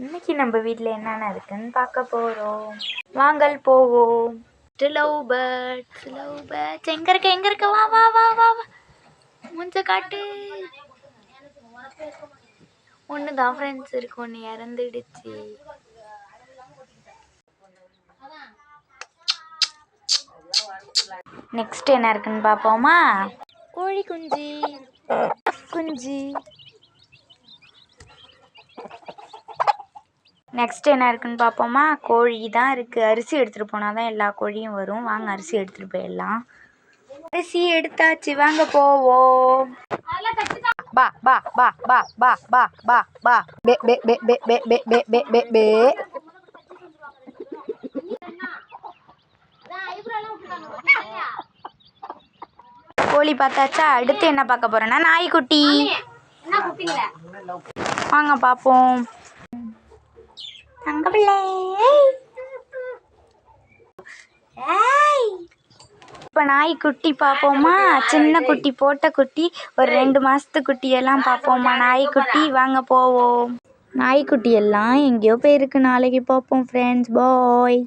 இன்னைக்கு நம்ம வீட்டில் என்னென்ன இருக்குன்னு பார்க்க போகிறோம். வாங்கல் போவோம். லவ் பேர்ட்ஸ் எங்கே இருக்க வா வா வா வா வா மூஞ்ச காட்டு. ஒன்று தான் ஃப்ரெண்ட்ஸ் இருக்கு, ஒன்று இறந்துடுச்சு. நெக்ஸ்ட் என்ன இருக்குன்னு பார்ப்போமா? கோழி குஞ்சு. நெக்ஸ்ட் என்ன இருக்குன்னு பார்ப்போமா? கோழி தான் இருக்குது. அரிசி எடுத்துகிட்டு போனால் தான் எல்லா கோழியும் வரும். வாங்க அரிசி எடுத்துகிட்டு போயிடலாம். அரிசி எடுத்தாச்சு, வாங்க போவோம். பா பா பா பா பா பா பா பா பே பே பே பே பே பே பே பே பே பே. கோழி பார்த்தாச்சா? அடுத்து என்ன பார்க்க போறேன்னா நாய்க்குட்டி. வாங்க பார்ப்போம். இப்போ நாய்க்குட்டி பார்ப்போமா? சின்ன குட்டி, போட்ட குட்டி, ஒரு 2 மாதத்து குட்டியெல்லாம் பார்ப்போமா? நாய்க்குட்டி வாங்க போவோம். நாய்க்குட்டி எல்லாம் எங்கேயோ போயிருக்கு. நாளைக்கு பார்ப்போம் ஃப்ரெண்ட்ஸ். பாய்.